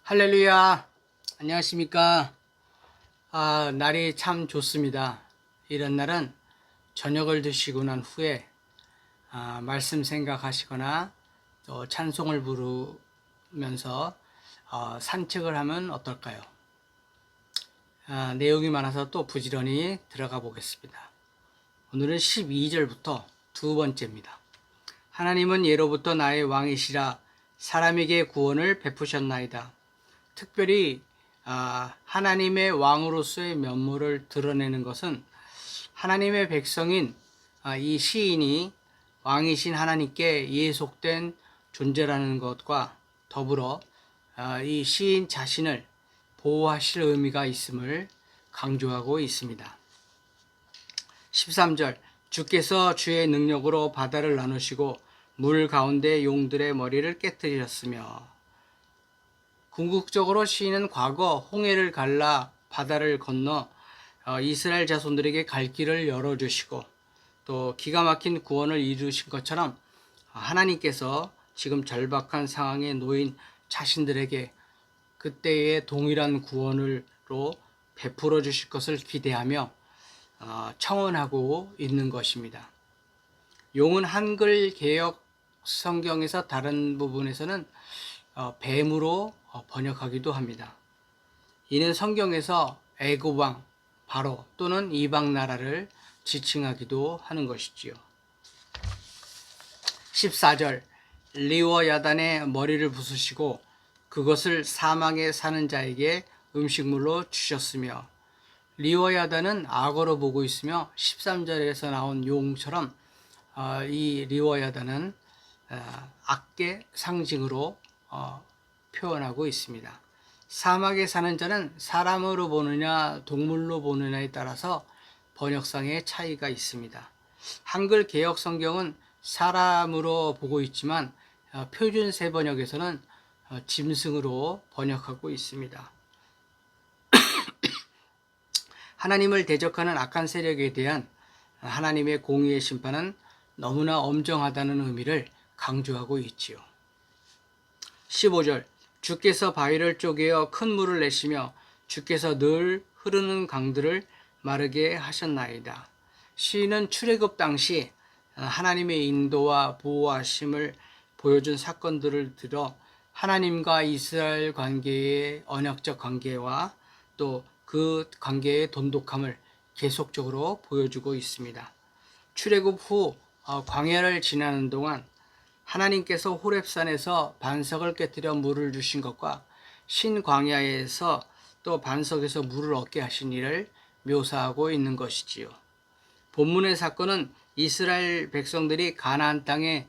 할렐루야. 안녕하십니까. 날이 참 좋습니다. 이런 날은 저녁을 드시고 난 후에 말씀 생각하시거나 또 찬송을 부르면서 산책을 하면 어떨까요? 내용이 많아서 또 부지런히 들어가 보겠습니다. 오늘은 12절부터 두 번째입니다. 하나님은 예로부터 나의 왕이시라 사람에게 구원을 베푸셨나이다. 특별히 하나님의 왕으로서의 면모를 드러내는 것은 하나님의 백성인 이 시인이 왕이신 하나님께 예속된 존재라는 것과 더불어 이 시인 자신을 보호하실 의미가 있음을 강조하고 있습니다. 13절 주께서 주의 능력으로 바다를 나누시고 물 가운데 용들의 머리를 깨뜨리셨으며, 궁극적으로 시인은 과거 홍해를 갈라 바다를 건너 이스라엘 자손들에게 갈 길을 열어주시고 또 기가 막힌 구원을 이루신 것처럼 하나님께서 지금 절박한 상황에 놓인 자신들에게 그때의 동일한 구원으로 베풀어 주실 것을 기대하며 청원하고 있는 것입니다. 용은 한글 개역 성경에서 다른 부분에서는 뱀으로 번역하기도 합니다. 이는 성경에서 애굽왕 바로 또는 이방 나라를 지칭하기도 하는 것이지요. 14절 리워 야단의 머리를 부수시고 그것을 사막에 사는 자에게 음식물로 주셨으며, 리워 야단은 악어로 보고 있으며 13절에서 나온 용처럼 이 리워 야단은 악의 상징으로 표현하고 있습니다. 사막에 사는 자는 사람으로 보느냐 동물로 보느냐에 따라서 번역상의 차이가 있습니다. 한글 개역 성경은 사람으로 보고 있지만 표준 새 번역에서는 짐승으로 번역하고 있습니다. 하나님을 대적하는 악한 세력에 대한 하나님의 공의의 심판은 너무나 엄정하다는 의미를 강조하고 있지요. 15절 주께서 바위를 쪼개어 큰 물을 내시며 주께서 늘 흐르는 강들을 마르게 하셨나이다. 시인은 출애굽 당시 하나님의 인도와 보호하심을 보여준 사건들을 들어 하나님과 이스라엘 관계의 언약적 관계와 또 그 관계의 돈독함을 계속적으로 보여주고 있습니다. 출애굽 후 광야를 지나는 동안 하나님께서 호렙산에서 반석을 깨뜨려 물을 주신 것과 신광야에서 또 반석에서 물을 얻게 하신 일을 묘사하고 있는 것이지요. 본문의 사건은 이스라엘 백성들이 가나안 땅에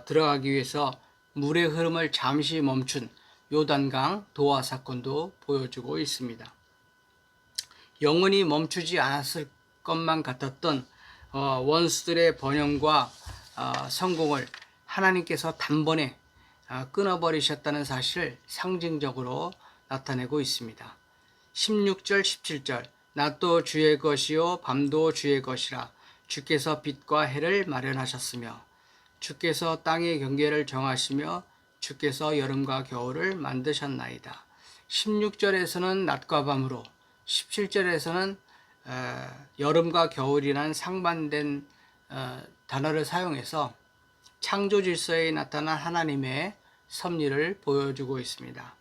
들어가기 위해서 물의 흐름을 잠시 멈춘 요단강 도하 사건도 보여주고 있습니다. 영원히 멈추지 않았을 것만 같았던 원수들의 번영과 성공을 하나님께서 단번에 끊어버리셨다는 사실을 상징적으로 나타내고 있습니다. 16절 17절 낮도 주의 것이요 밤도 주의 것이라 주께서 빛과 해를 마련하셨으며 주께서 땅의 경계를 정하시며 주께서 여름과 겨울을 만드셨나이다. 16절에서는 낮과 밤으로 17절에서는 여름과 겨울이란 상반된 단어를 사용해서 창조 질서에 나타난 하나님의 섭리를 보여주고 있습니다.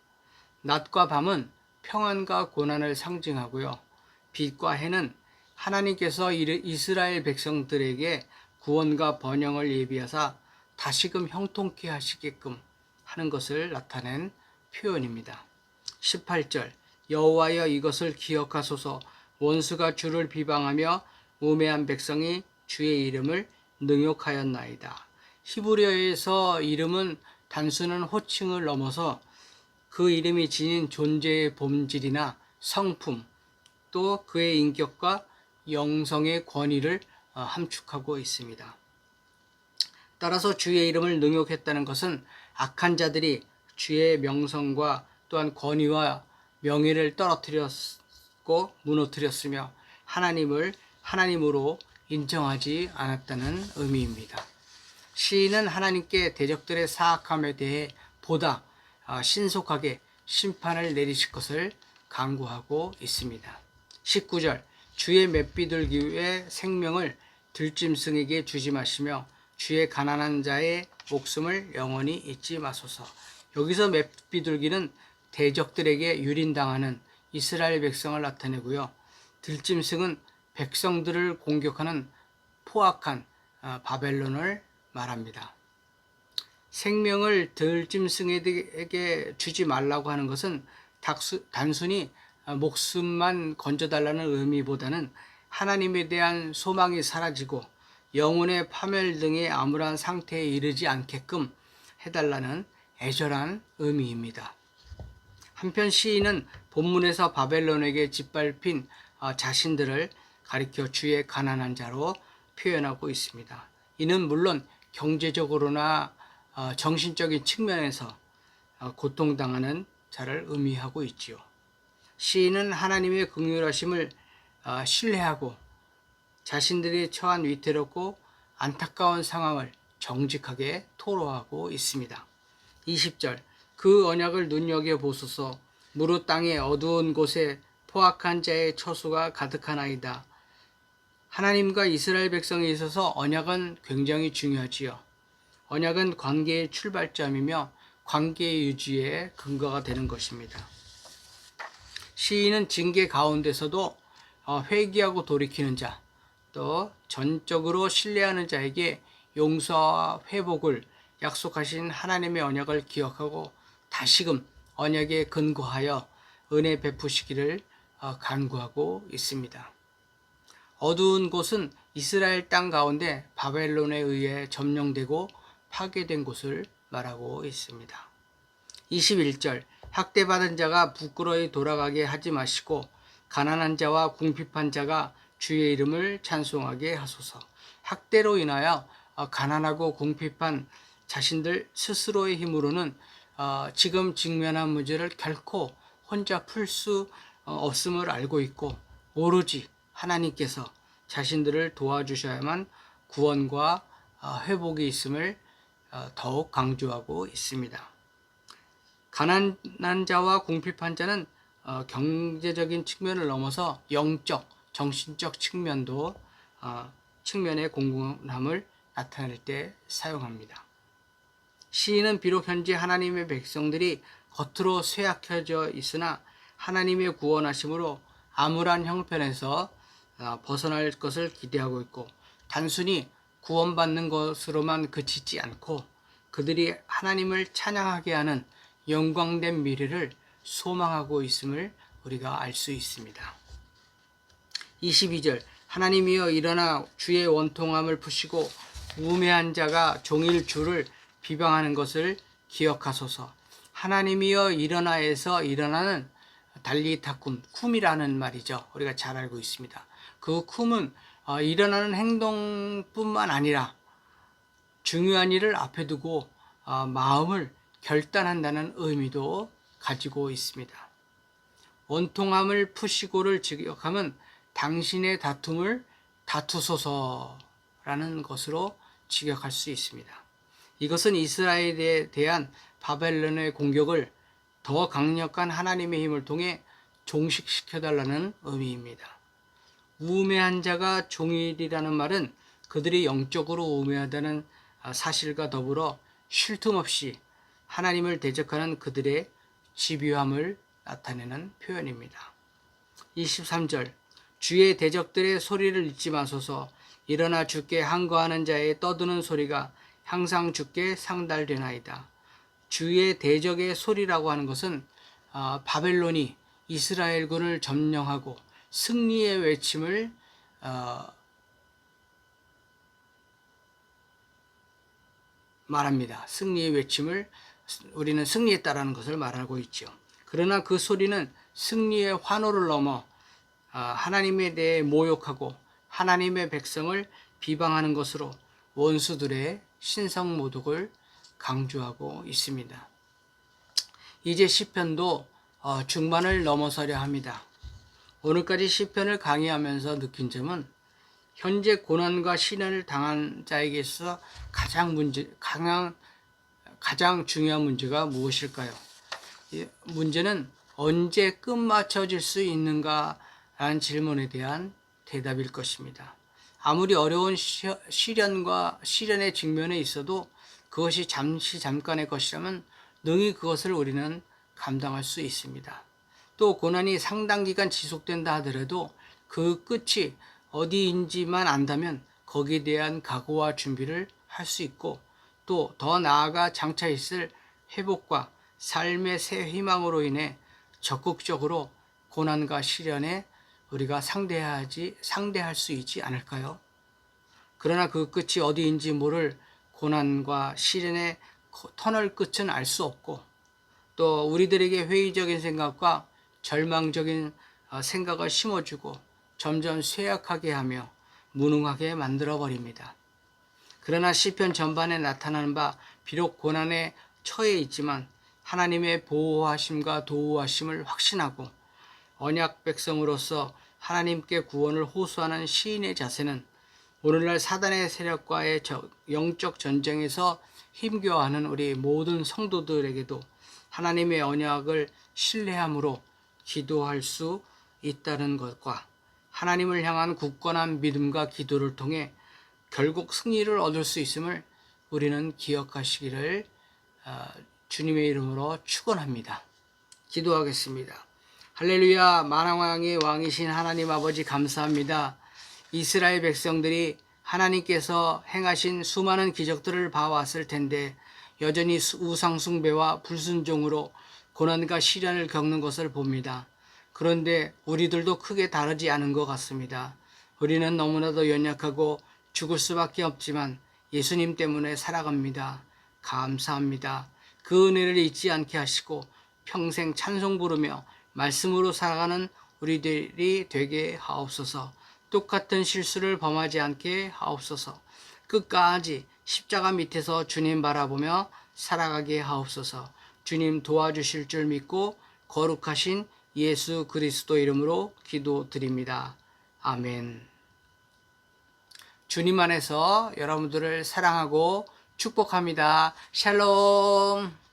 낮과 밤은 평안과 고난을 상징하고요. 빛과 해는 하나님께서 이스라엘 백성들에게 구원과 번영을 예비하사 다시금 형통케 하시게끔 하는 것을 나타낸 표현입니다. 18절 여호와여 이것을 기억하소서. 원수가 주를 비방하며 우매한 백성이 주의 이름을 능욕하였나이다. 히브리어에서 이름은 단순한 호칭을 넘어서 그 이름이 지닌 존재의 본질이나 성품, 또 그의 인격과 영성의 권위를 함축하고 있습니다. 따라서 주의 이름을 능욕했다는 것은 악한 자들이 주의 명성과 또한 권위와 명예를 떨어뜨렸고 무너뜨렸으며 하나님을 하나님으로 인정하지 않았다는 의미입니다. 시인은 하나님께 대적들의 사악함에 대해 보다 신속하게 심판을 내리실 것을 강구하고 있습니다. 19절 주의 맷비둘기의 생명을 들짐승에게 주지 마시며 주의 가난한 자의 목숨을 영원히 잊지 마소서. 여기서 맷비둘기는 대적들에게 유린당하는 이스라엘 백성을 나타내고요. 들짐승은 백성들을 공격하는 포악한 바벨론을 말합니다. 생명을 들짐승에게 주지 말라고 하는 것은 단순히 목숨만 건져달라는 의미보다는 하나님에 대한 소망이 사라지고 영혼의 파멸 등의 암울한 상태에 이르지 않게끔 해달라는 애절한 의미입니다. 한편 시인은 본문에서 바벨론에게 짓밟힌 자신들을 가리켜 주의 가난한 자로 표현하고 있습니다. 이는 물론 경제적으로나 정신적인 측면에서 고통당하는 자를 의미하고 있지요. 시인은 하나님의 긍휼하심을 신뢰하고 자신들이 처한 위태롭고 안타까운 상황을 정직하게 토로하고 있습니다. 20절 그 언약을 눈여겨보소서. 무릇 땅의 어두운 곳에 포악한 자의 처수가 가득하나이다. 하나님과 이스라엘 백성에 있어서 언약은 굉장히 중요하지요. 언약은 관계의 출발점이며 관계의 유지의 근거가 되는 것입니다. 시인은 징계 가운데서도 회개하고 돌이키는 자, 또 전적으로 신뢰하는 자에게 용서와 회복을 약속하신 하나님의 언약을 기억하고 다시금 언약에 근거하여 은혜 베푸시기를 간구하고 있습니다. 어두운 곳은 이스라엘 땅 가운데 바벨론에 의해 점령되고 파괴된 곳을 말하고 있습니다. 21절 학대받은 자가 부끄러이 돌아가게 하지 마시고 가난한 자와 궁핍한 자가 주의 이름을 찬송하게 하소서. 학대로 인하여 가난하고 궁핍한 자신들 스스로의 힘으로는 지금 직면한 문제를 결코 혼자 풀 수 없음을 알고 있고 오로지 하나님께서 자신들을 도와주셔야만 구원과 회복이 있음을 더욱 강조하고 있습니다. 가난한 자와 궁핍한 자는 경제적인 측면을 넘어서 영적, 정신적 측면의 공공함을 나타낼 때 사용합니다. 시인은 비록 현재 하나님의 백성들이 겉으로 쇠약해져 있으나 하나님의 구원하심으로 암울한 형편에서 벗어날 것을 기대하고 있고 단순히 구원받는 것으로만 그치지 않고 그들이 하나님을 찬양하게 하는 영광된 미래를 소망하고 있음을 우리가 알 수 있습니다. 22절 하나님이여 일어나 주의 원통함을 푸시고 우매한 자가 종일 주를 비방하는 것을 기억하소서. 하나님이여 일어나에서 일어나는 달리타쿰, 쿰이라는 말이죠. 우리가 잘 알고 있습니다. 그 쿰은 일어나는 행동뿐만 아니라 중요한 일을 앞에 두고 마음을 결단한다는 의미도 가지고 있습니다. 원통함을 푸시고를 직역하면 당신의 다툼을 다투소서라는 것으로 직역할 수 있습니다. 이것은 이스라엘에 대한 바벨론의 공격을 더 강력한 하나님의 힘을 통해 종식시켜달라는 의미입니다. 우매한 자가 종일이라는 말은 그들이 영적으로 우매하다는 사실과 더불어 쉴 틈 없이 하나님을 대적하는 그들의 집요함을 나타내는 표현입니다. 23절 주의 대적들의 소리를 잊지 마소서. 일어나 주께 항거하는 자의 떠드는 소리가 항상 주께 상달되나이다. 주의 대적의 소리라고 하는 것은 바벨론이 이스라엘군을 점령하고 승리의 외침을 말합니다. 승리의 외침을 우리는 승리했다라는 것을 말하고 있죠. 그러나 그 소리는 승리의 환호를 넘어 하나님에 대해 모욕하고 하나님의 백성을 비방하는 것으로 원수들의 신성모독을 강조하고 있습니다. 이제 시편도 중반을 넘어서려 합니다. 오늘까지 시편을 강의하면서 느낀 점은 현재 고난과 시련을 당한 자에게 있어서 가장 중요한 문제가 무엇일까요? 문제는 언제 끝마쳐질 수 있는가라는 질문에 대한 대답일 것입니다. 아무리 어려운 시련의 직면에 있어도 그것이 잠깐의 것이라면 능히 그것을 우리는 감당할 수 있습니다. 또 고난이 상당 기간 지속된다 하더라도 그 끝이 어디인지만 안다면 거기에 대한 각오와 준비를 할 수 있고, 또 더 나아가 장차 있을 회복과 삶의 새 희망으로 인해 적극적으로 고난과 시련에 우리가 상대할 수 있지 않을까요? 그러나 그 끝이 어디인지 모를 고난과 시련의 터널 끝은 알 수 없고, 또 우리들에게 회의적인 생각과 절망적인 생각을 심어주고 점점 쇠약하게 하며 무능하게 만들어 버립니다. 그러나 시편 전반에 나타나는 바 비록 고난에 처해 있지만 하나님의 보호하심과 도우하심을 확신하고 언약 백성으로서 하나님께 구원을 호소하는 시인의 자세는 오늘날 사단의 세력과의 영적 전쟁에서 힘겨워하는 우리 모든 성도들에게도 하나님의 언약을 신뢰함으로 기도할 수 있다는 것과 하나님을 향한 굳건한 믿음과 기도를 통해 결국 승리를 얻을 수 있음을 우리는 기억하시기를 주님의 이름으로 축원합니다. 기도하겠습니다. 할렐루야. 만왕의 왕이신 하나님 아버지 감사합니다. 이스라엘 백성들이 하나님께서 행하신 수많은 기적들을 봐왔을 텐데 여전히 우상 숭배와 불순종으로 고난과 시련을 겪는 것을 봅니다. 그런데 우리들도 크게 다르지 않은 것 같습니다. 우리는 너무나도 연약하고 죽을 수밖에 없지만 예수님 때문에 살아갑니다. 감사합니다. 그 은혜를 잊지 않게 하시고 평생 찬송 부르며 말씀으로 살아가는 우리들이 되게 하옵소서. 똑같은 실수를 범하지 않게 하옵소서. 끝까지 십자가 밑에서 주님 바라보며 살아가게 하옵소서. 주님 도와주실 줄 믿고 거룩하신 예수 그리스도 이름으로 기도드립니다. 아멘. 주님 안에서 여러분들을 사랑하고 축복합니다. 샬롬.